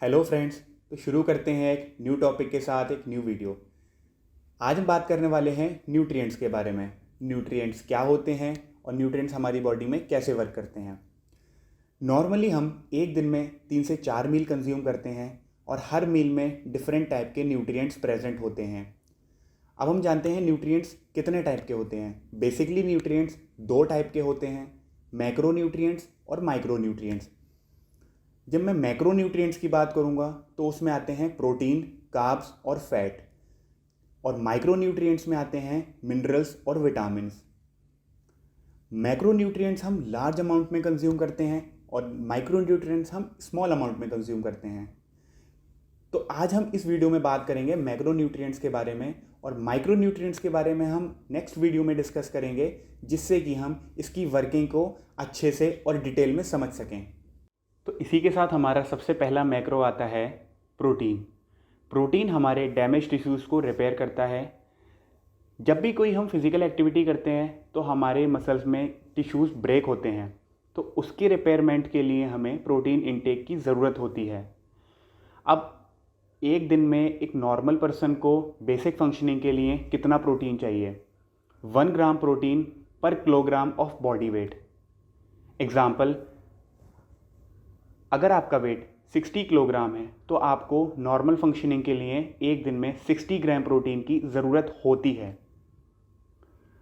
Hello friends. तो शुरू करते हैं एक न्यू टॉपिक के साथ एक न्यू वीडियो। आज हम बात करने वाले हैं न्यूट्रिएंट्स के बारे में। न्यूट्रिएंट्स क्या होते हैं और न्यूट्रिएंट्स हमारी बॉडी में कैसे वर्क करते हैं। नॉर्मली हम एक दिन में 3 से 4 मील कंज्यूम करते हैं और हर मील में डिफरेंट टाइप के न्यूट्रिएंट्स प्रेजेंट होते हैं। अब हम जानते हैं न्यूट्रिएंट्स कितने टाइप के होते हैं। बेसिकली न्यूट्रिएंट्स 2 टाइप के होते हैं, मैक्रो न्यूट्रिएंट्स और माइक्रो न्यूट्रिएंट्स। जब मैं मैक्रो न्यूट्रिएंट्स की बात करूँगा तो उसमें आते हैं प्रोटीन, कार्ब्स और फैट, और माइक्रो न्यूट्रिएंट्स में आते हैं मिनरल्स और विटामिन्स। मैक्रो न्यूट्रिएंट्स हम लार्ज अमाउंट में कंज्यूम करते हैं और माइक्रो न्यूट्रिएंट्स हम स्मॉल अमाउंट में कंज्यूम करते हैं। तो आज हम इस वीडियो में बात करेंगे मैक्रो न्यूट्रिएंट्स के बारे में, और माइक्रो न्यूट्रिएंट्स के बारे में हम नेक्स्ट वीडियो में डिस्कस करेंगे, जिससे कि हम इसकी वर्किंग को अच्छे से और डिटेल में समझ सकें। तो इसी के साथ हमारा सबसे पहला मैक्रो आता है प्रोटीन। प्रोटीन हमारे डैमेज टिश्यूज़ को रिपेयर करता है। जब भी कोई हम फिज़िकल एक्टिविटी करते हैं तो हमारे मसल्स में टिश्यूज़ ब्रेक होते हैं, तो उसके रिपेयरमेंट के लिए हमें प्रोटीन इनटेक की ज़रूरत होती है। अब एक दिन में एक नॉर्मल पर्सन को बेसिक फंक्शनिंग के लिए कितना प्रोटीन चाहिए? 1 ग्राम प्रोटीन पर kilogram of body weight. Example, अगर आपका वेट 60 किलोग्राम है तो आपको नॉर्मल फंक्शनिंग के लिए एक दिन में 60 ग्राम प्रोटीन की ज़रूरत होती है।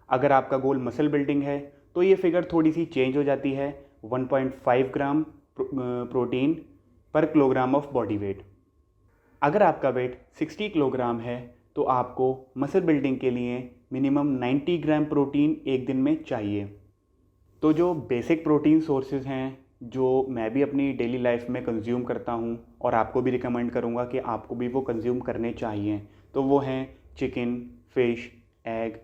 अगर आपका गोल मसल बिल्डिंग है तो ये फिगर थोड़ी सी चेंज हो जाती है, 1.5 ग्राम प्रोटीन पर किलोग्राम ऑफ बॉडी वेट। अगर आपका वेट 60 किलोग्राम है तो आपको मसल बिल्डिंग के लिए मिनिमम 90 ग्राम प्रोटीन एक दिन में चाहिए। तो जो बेसिक प्रोटीन सोर्सेज हैं, जो मैं भी अपनी डेली लाइफ में कंज्यूम करता हूँ और आपको भी रिकमेंड करूँगा कि आपको भी वो कंज्यूम करने चाहिए, तो वो हैं चिकन, फ़िश, एग।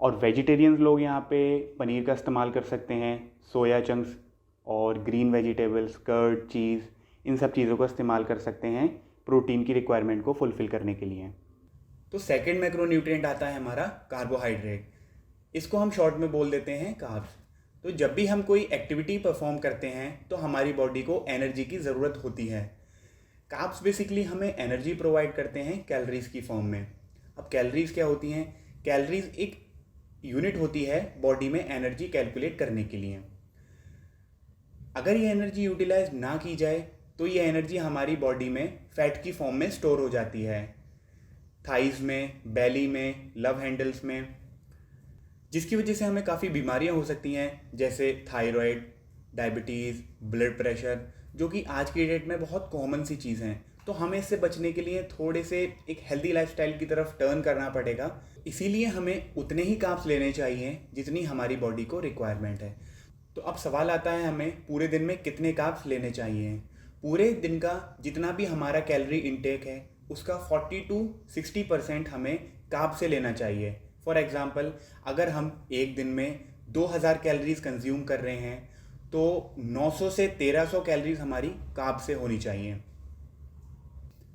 और वेजिटेरियंस लोग यहाँ पे पनीर का इस्तेमाल कर सकते हैं, सोया चंक्स और ग्रीन वेजिटेबल्स, कर्ड, चीज़, इन सब चीज़ों का इस्तेमाल कर सकते हैं प्रोटीन की रिक्वायरमेंट को फुलफ़िल करने के लिए। तो सेकेंड मैक्रोन्यूट्रिएंट आता है हमारा कार्बोहाइड्रेट। इसको हम शॉर्ट में बोल देते हैं कार्ब्स। तो जब भी हम कोई एक्टिविटी परफॉर्म करते हैं तो हमारी बॉडी को एनर्जी की ज़रूरत होती है। कार्ब्स बेसिकली हमें एनर्जी प्रोवाइड करते हैं कैलोरीज की फॉर्म में। अब कैलोरीज क्या होती हैं? कैलोरीज एक यूनिट होती है बॉडी में एनर्जी कैलकुलेट करने के लिए। अगर ये एनर्जी यूटिलाइज ना की जाए तो ये एनर्जी हमारी बॉडी में फैट की फॉर्म में स्टोर हो जाती है, थाइज में, बेली में, लव हैंडल्स में, जिसकी वजह से हमें काफ़ी बीमारियां हो सकती हैं, जैसे थायराइड, डायबिटीज़, ब्लड प्रेशर, जो कि आज की डेट में बहुत कॉमन सी चीज़ हैं। तो हमें इससे बचने के लिए थोड़े से एक हेल्दी लाइफस्टाइल की तरफ टर्न करना पड़ेगा। इसीलिए हमें उतने ही कार्ब्स लेने चाहिए जितनी हमारी बॉडी को रिक्वायरमेंट है। तो अब सवाल आता है, हमें पूरे दिन में कितने कार्ब्स लेने चाहिए? पूरे दिन का जितना भी हमारा कैलोरी इंटेक है उसका 40 to 60% हमें कार्ब से लेना चाहिए। फॉर एग्ज़ाम्पल, अगर हम एक दिन में 2000 कैलोरीज कंज्यूम कर रहे हैं तो 900 से 1300 कैलोरीज हमारी कार्ब से होनी चाहिए।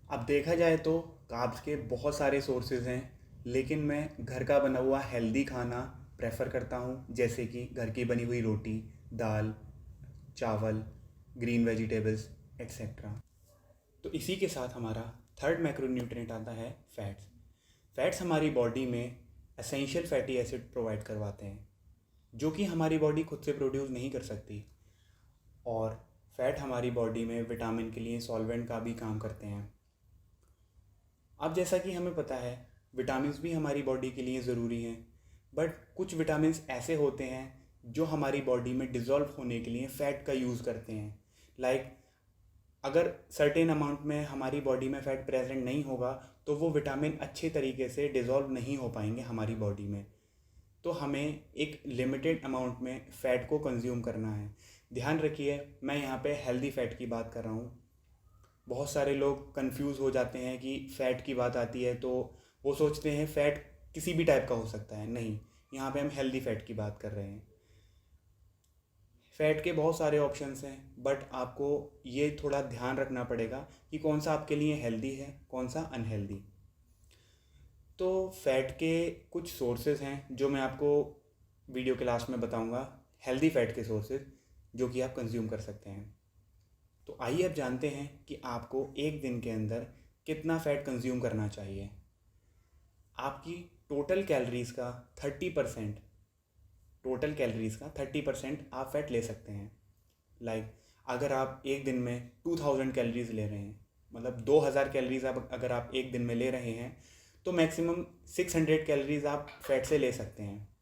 अब देखा जाए तो कार्ब्स के बहुत सारे सोर्सेज हैं, लेकिन मैं घर का बना हुआ हेल्दी खाना प्रेफर करता हूँ, जैसे कि घर की बनी हुई रोटी, दाल, चावल, ग्रीन वेजिटेबल्स एक्सेट्रा। तो इसी के साथ हमारा थर्ड मैक्रोन्यूट्रिएंट आता है फैट्स। फैट्स हमारी बॉडी में एसेंशियल फैटी एसिड प्रोवाइड करवाते हैं, जो कि हमारी बॉडी खुद से प्रोड्यूस नहीं कर सकती। और फैट हमारी बॉडी में विटामिन के लिए सॉल्वेंट का भी काम करते हैं। अब जैसा कि हमें पता है, विटामिन्स भी हमारी बॉडी के लिए ज़रूरी हैं, बट कुछ विटामिन्स ऐसे होते हैं जो हमारी बॉडी में डिज़ोल्व होने के लिए फ़ैट का यूज़ करते हैं। लाइक अगर सर्टेन अमाउंट में हमारी बॉडी में फ़ैट प्रेजेंट नहीं होगा तो वो विटामिन अच्छे तरीके से डिज़ोल्व नहीं हो पाएंगे हमारी बॉडी में। तो हमें एक लिमिटेड अमाउंट में फ़ैट को कंज्यूम करना है। ध्यान रखिए, मैं यहाँ पे हेल्दी फ़ैट की बात कर रहा हूँ। बहुत सारे लोग कंफ्यूज हो जाते हैं कि फ़ैट की बात आती है तो वो सोचते हैं फ़ैट किसी भी टाइप का हो सकता है। नहीं, यहाँ पे हम हेल्दी फ़ैट की बात कर रहे हैं। फ़ैट के बहुत सारे ऑप्शंस हैं, बट आपको ये थोड़ा ध्यान रखना पड़ेगा कि कौन सा आपके लिए हेल्दी है, कौन सा अनहेल्दी। तो फ़ैट के कुछ सोर्सेज हैं जो मैं आपको वीडियो के लास्ट में बताऊंगा, हेल्दी फ़ैट के सोर्सेज जो कि आप कंज्यूम कर सकते हैं। तो आइए अब जानते हैं कि आपको एक दिन के अंदर कितना फ़ैट कंज्यूम करना चाहिए। आपकी टोटल कैलोरीज़ का 30% आप फ़ैट ले सकते हैं। लाइक अगर आप एक दिन में 2000 कैलोरीज़ ले रहे हैं, मतलब 2000 कैलोरीज़ अगर आप एक दिन में ले रहे हैं, तो मैक्सिमम 600 कैलोरीज़ आप फ़ैट से ले सकते हैं।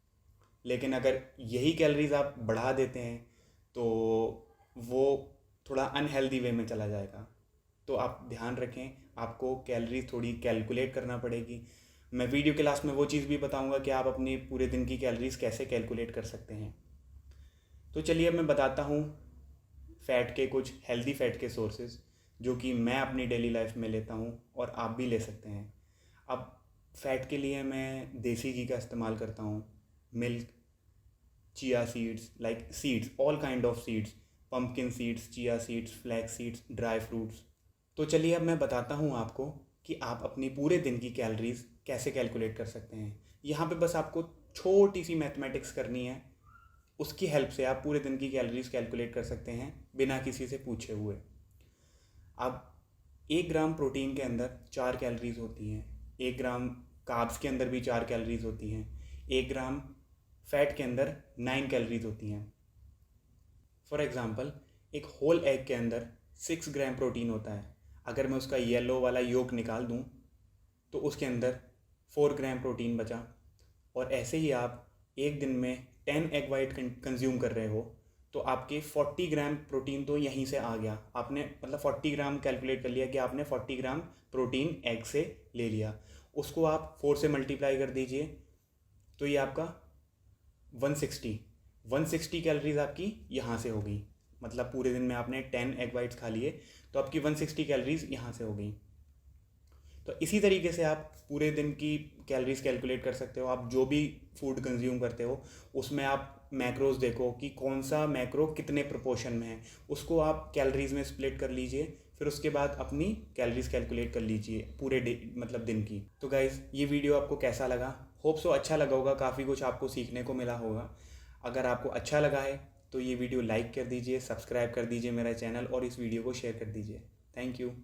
लेकिन अगर यही कैलोरीज़ आप बढ़ा देते हैं तो वो थोड़ा अनहेल्दी वे में चला जाएगा। तो आप ध्यान रखें, आपको कैलोरीज थोड़ी कैलकुलेट करना पड़ेगी। मैं वीडियो के लास्ट में वो चीज़ भी बताऊंगा कि आप अपनी पूरे दिन की कैलोरीज कैसे कैलकुलेट कर सकते हैं। तो चलिए अब मैं बताता हूँ फ़ैट के कुछ हेल्दी फ़ैट के सोर्सेज जो कि मैं अपनी डेली लाइफ में लेता हूँ और आप भी ले सकते हैं। अब फ़ैट के लिए मैं देसी घी का इस्तेमाल करता हूँ, milk, chia seeds, like seeds, all kind of seeds, pumpkin seeds, chia seeds, flax seeds, dry fruits. तो चलिए अब मैं बताता हूँ आपको कि आप अपनी पूरे दिन की कैलोरीज कैसे कैलकुलेट कर सकते हैं। यहाँ पे बस आपको छोटी सी मैथमेटिक्स करनी है, उसकी हेल्प से आप पूरे दिन की कैलोरीज कैलकुलेट कर सकते हैं बिना किसी से पूछे हुए। अब 1 ग्राम प्रोटीन के अंदर 4 कैलोरीज होती हैं, 1 ग्राम कार्ब्स के अंदर भी 4 कैलोरीज होती हैं, 1 ग्राम फैट के अंदर 9 कैलोरीज होती हैं। फॉर एग्ज़ाम्पल एक होल एग के अंदर 6 ग्राम प्रोटीन होता है। अगर मैं उसका येलो वाला योक निकाल दूं तो उसके अंदर 4 ग्राम प्रोटीन बचा। और ऐसे ही आप एक दिन में 10 एग वाइट कंज्यूम कर रहे हो तो आपके 40 ग्राम प्रोटीन तो यहीं से आ गया। आपने मतलब 40 ग्राम कैलकुलेट कर लिया कि आपने 40 ग्राम प्रोटीन एग से ले लिया। उसको आप 4 से मल्टीप्लाई कर दीजिए तो ये आपका 160 कैलोरीज आपकी यहाँ से हो गई। मतलब पूरे दिन में आपने 10 एग वाइट्स खा लिए तो आपकी 160 कैलोरीज यहाँ से हो गई। तो इसी तरीके से आप पूरे दिन की कैलोरीज कैलकुलेट कर सकते हो। आप जो भी फूड कंज्यूम करते हो उसमें आप मैक्रोज देखो कि कौन सा मैक्रो कितने प्रोपोर्शन में है, उसको आप कैलोरीज में स्प्लिट कर लीजिए। फिर उसके बाद अपनी कैलोरीज कैलकुलेट कर लीजिए पूरे डे मतलब दिन की। तो गाइज़ ये वीडियो आपको कैसा लगा? होप सो अच्छा लगा होगा, काफ़ी कुछ आपको सीखने को मिला होगा। अगर आपको अच्छा लगा है तो ये वीडियो लाइक कर दीजिए, सब्सक्राइब कर दीजिए मेरा चैनल और इस वीडियो को शेयर कर दीजिए। Thank you.